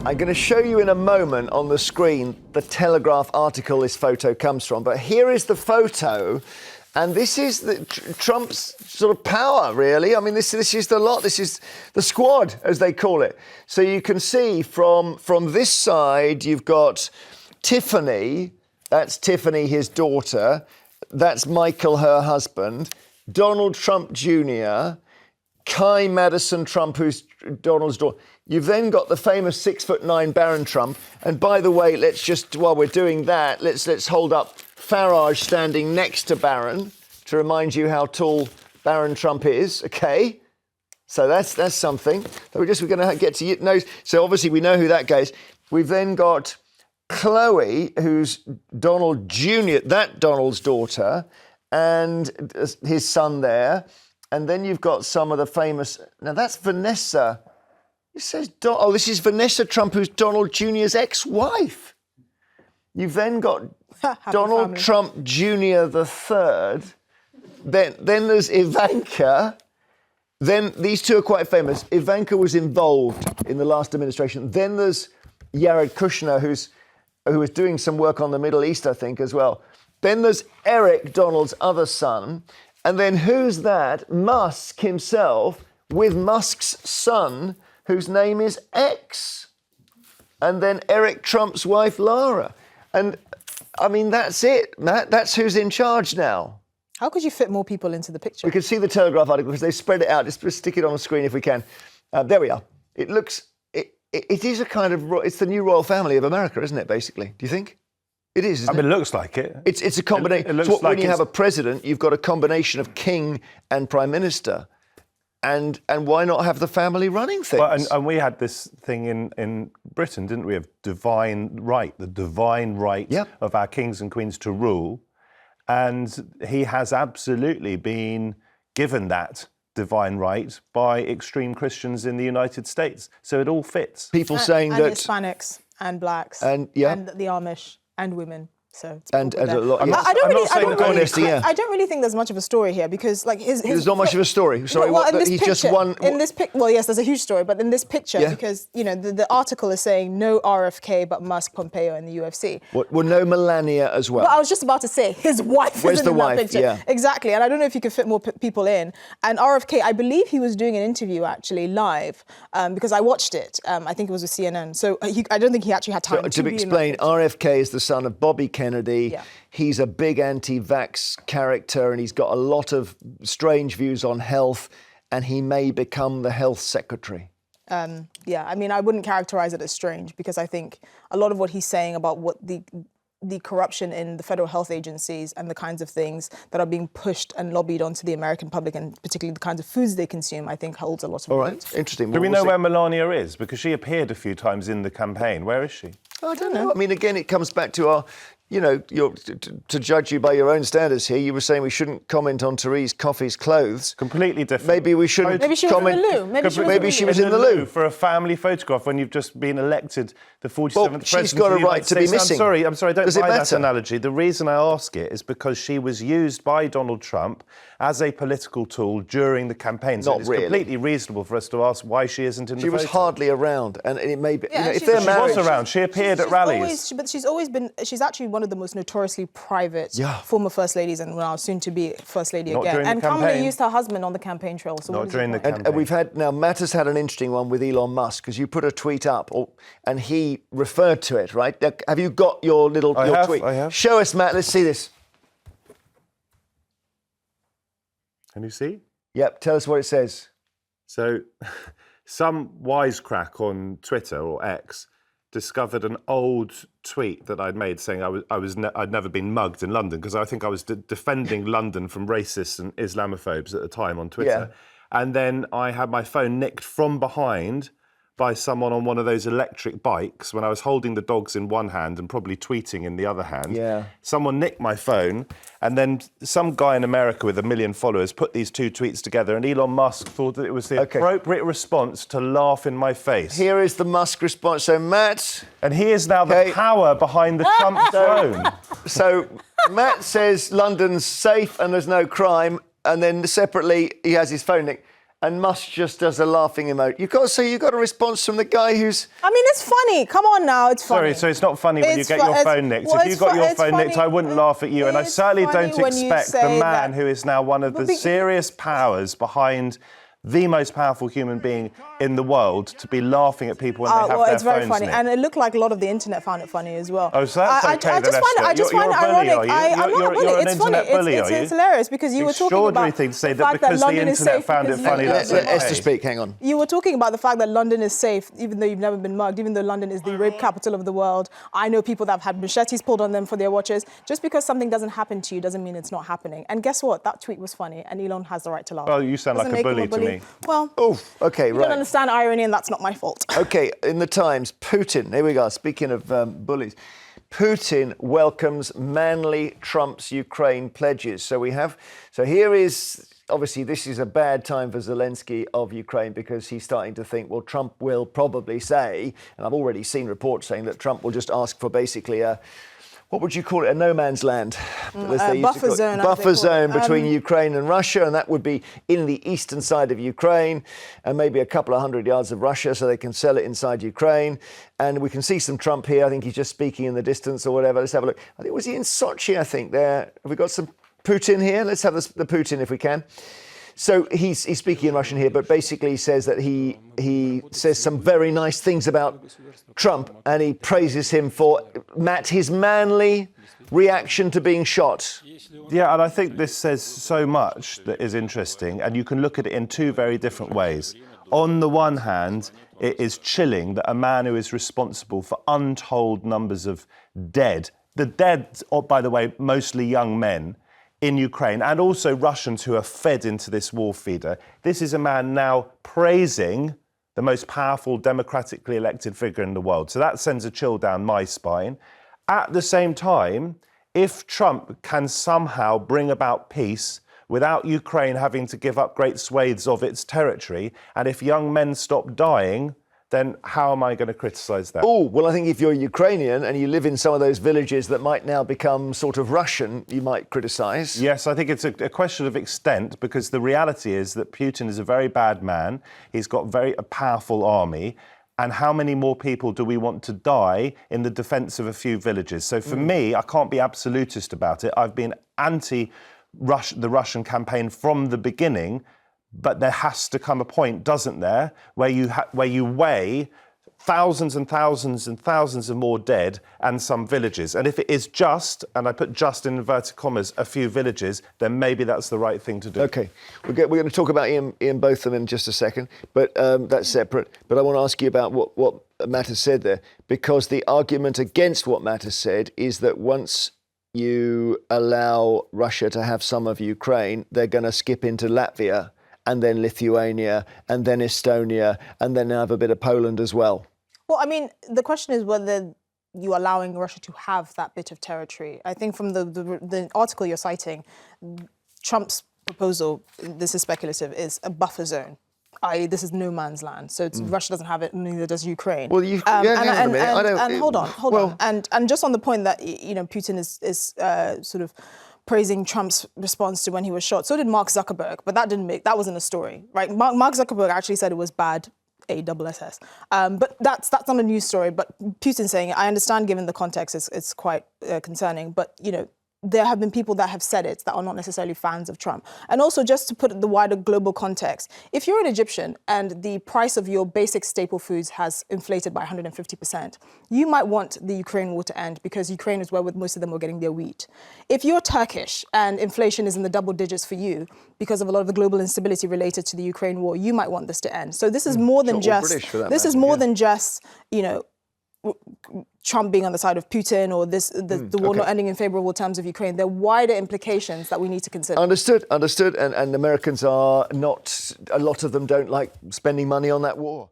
I'm going to show you in a moment on the screen the Telegraph article this photo comes from. But here is the photo. And this is Trump's sort of power, really. I mean, this is the lot. This is the squad, as they call it. So you can see from this side, you've got Tiffany. That's Tiffany, his daughter. That's Michael, her husband. Donald Trump Jr., Kai Madison Trump, who's Donald's daughter. You've then got the famous 6'9" Barron Trump. And by the way, let's just, while we're doing that, let's hold up Farage standing next to Barron to remind you how tall Barron Trump is. Okay, so that's something. So we're going to get to know. So obviously we know who that guy is. We've then got Chloe, who's Donald Jr., that Donald's daughter, and his son there. And then you've got some of the famous. Now that's Vanessa. It says, this is Vanessa Trump, who's Donald Jr.'s ex-wife. You've then got Donald family. Trump Jr. the third. Then there's Ivanka. Then these two are quite famous. Ivanka was involved in the last administration. Then there's Jared Kushner, who was doing some work on the Middle East, I think, as well. Then there's Eric, Donald's other son. And then who's that? Musk himself with Musk's son, whose name is X. And then Eric Trump's wife, Lara. And, I mean, that's it, Matt. That's who's in charge now. How could you fit more people into the picture? We can see the Telegraph article because they spread it out. Just stick it on the screen if we can. There we are. It looks... It is a kind of... It's the new royal family of America, isn't it, basically? Do you think? It is, isn't it? I mean, it looks like it. It's a combination. It looks like when you have a president, you've got a combination of king and prime minister. And why not have the family running things? Well, and we had this thing in Britain, didn't we, of divine right, the divine right of our kings and queens to rule. And he has absolutely been given that divine right by extreme Christians in the United States. So it all fits. People saying and that... Hispanics and blacks and the Amish and women. So it's and a lot. I don't really think there's much of a story here because, like, there's not much of a story. Sorry, he's just one. In this well, yes, there's a huge story, but in this picture, because the article is saying no RFK but Musk, Pompeo, and the UFC. Well, no Melania as well. Well, I was just about to say his wife. Where's the in wife? That picture. Yeah, exactly. And I don't know if you could fit more people in. And RFK, I believe he was doing an interview actually live because I watched it. I think it was with CNN. So I don't think he actually had time to explain. RFK is the son of Bobby Kennedy. Yeah. He's a big anti-vax character and he's got a lot of strange views on health and he may become the health secretary. I mean, I wouldn't characterize it as strange because I think a lot of what he's saying about what the corruption in the federal health agencies and the kinds of things that are being pushed and lobbied onto the American public and particularly the kinds of foods they consume, I think holds a lot of weight. All right, interesting. Do we know where Melania is? Because she appeared a few times in the campaign. Where is she? I don't know. I mean, again, it comes back to our... to judge you by your own standards here, you were saying we shouldn't comment on Therese Coffey's clothes. Completely different. Maybe we shouldn't comment... Maybe she was in the loo. For a family photograph when you've just been elected the 47th president. She's got a right to be missing. I'm sorry, I don't buy that analogy. The reason I ask it is because she was used by Donald Trump as a political tool during the campaign. So it's completely reasonable for us to ask why she isn't in the photo. She was hardly around, and it may be... if they're married... She was around. She appeared at rallies. But she's always been... She's actually one of the most notoriously private former First Ladies and now soon to be First Lady again. And Kamala used her husband on the campaign trail. So not during the campaign. And we've had... Now, Matt has had an interesting one with Elon Musk, because you put a tweet up, and he referred to it, right? Have you got your tweet? I have. Show us, Matt. Let's see this. Can you see? Yep, tell us what it says. So, some wisecrack on Twitter or X discovered an old tweet that I'd made saying I'd never been mugged in London because I think I was defending London from racists and Islamophobes at the time on Twitter. Yeah. And then I had my phone nicked from behind by someone on one of those electric bikes when I was holding the dogs in one hand and probably tweeting in the other hand. Yeah. Someone nicked my phone and then some guy in America with 1 million followers put these two tweets together and Elon Musk thought that it was the appropriate response to laugh in my face. Here is the Musk response. So, Matt... And he is now the power behind the Trump throne. So, Matt says London's safe and there's no crime, and then separately he has his phone nicked. and Musk just does a laughing emoji. You got a response from the guy who's. I mean, it's funny. Come on now, it's funny. Sorry, so it's not funny when you get your phone nicked. Well, if you got your phone nicked, I wouldn't laugh at you. And I It's certainly funny don't when you expect the say man that- who is now one of the serious powers behind the most powerful human being in the world to be laughing at people when they have their it's very phones funny, nicked. and it looked like a lot of the internet found it funny as well. Oh, so that's okay, I just find it You're a bully, ironic. are you? I'm not a bully. You're an It's funny. internet bully, are you? It's hilarious because you were talking Extraordinary about thing to say the that fact because the London is internet safe found it because funny, you- that's Let okay. Esther speak. Hang on. You were talking about the fact that London is safe, even though you've never been mugged, even though London is the rape capital of the world. I know people that have had machetes pulled on them for their watches. Just because something doesn't happen to you doesn't mean it's not happening. And guess what? That tweet was funny, and Elon has the right to laugh. Well, you sound Doesn't like a make him bully to me. Well, Okay, you don't right. understand irony, and that's not my fault. Okay, in the Times, Putin, here we go, speaking of bullies, Putin welcomes manly Trump's Ukraine pledges. So here is, obviously this is a bad time for Zelensky of Ukraine because he's starting to think, well, Trump will probably say, and I've already seen reports saying that Trump will just ask for basically what would you call it? A no man's land. As they used to buffer call it. zone, as they Buffer call it. zone between Ukraine and Russia, and that would be in the eastern side of Ukraine, and maybe a couple of 100 yards of Russia, so they can sell it inside Ukraine. And we can see some Trump here. I think he's just speaking in the distance or whatever. Let's have a look. I think was he in Sochi? I think there. Have we got some Putin here? Let's have the Putin if we can. So he's speaking in Russian here, but basically he says that he says some very nice things about Trump, and he praises him for his manly reaction to being shot. Yeah, and I think this says so much that is interesting, and you can look at it in two very different ways. On the one hand, it is chilling that a man who is responsible for untold numbers of dead, the dead, by the way, mostly young men, in Ukraine, and also Russians who are fed into this war feeder. This is a man now praising the most powerful democratically elected figure in the world. So that sends a chill down my spine. At the same time, if Trump can somehow bring about peace without Ukraine having to give up great swathes of its territory, and if young men stop dying, then how am I going to criticise that? Oh, well, I think if you're Ukrainian and you live in some of those villages that might now become sort of Russian, you might criticise. Yes, I think it's a question of extent, because the reality is that Putin is a very bad man. He's got a powerful army. And how many more people do we want to die in the defence of a few villages? So for me, I can't be absolutist about it. I've been the Russian campaign from the beginning. But there has to come a point, doesn't there, where you weigh thousands and thousands and thousands of more dead and some villages. And if it is just, and I put just in inverted commas, a few villages, then maybe that's the right thing to do. OK. We're going to talk about Ian Botham in just a second, but that's separate. But I want to ask you about what Matt has said there, because the argument against what Matt has said is that once you allow Russia to have some of Ukraine, they're going to skip into Latvia, and then Lithuania, and then Estonia, and then have a bit of Poland as well. Well, I mean, the question is whether you're allowing Russia to have that bit of territory. I think from the article you're citing, Trump's proposal, this is speculative, is a buffer zone. I.e., this is no man's land. So Russia doesn't have it, neither does Ukraine. Well, hang on a minute. Hold on. And just on the point that, Putin is sort of praising Trump's response to when he was shot. So did Mark Zuckerberg, but that wasn't a story, right? Mark Zuckerberg actually said it was bad, ASS. But that's not a news story. But Putin saying it, I understand given the context, it's quite concerning. But, there have been people that have said it that are not necessarily fans of Trump. And also, just to put it in the wider global context, if you're an Egyptian and the price of your basic staple foods has inflated by 150%, you might want the Ukraine war to end because Ukraine is where most of them were getting their wheat. If you're Turkish and inflation is in the double digits for you because of a lot of the global instability related to the Ukraine war, you might want this to end. So this is more than just, Trump being on the side of Putin or the war not ending in favourable terms of Ukraine. There are wider implications that we need to consider. Understood. And Americans are not, a lot of them don't like spending money on that war.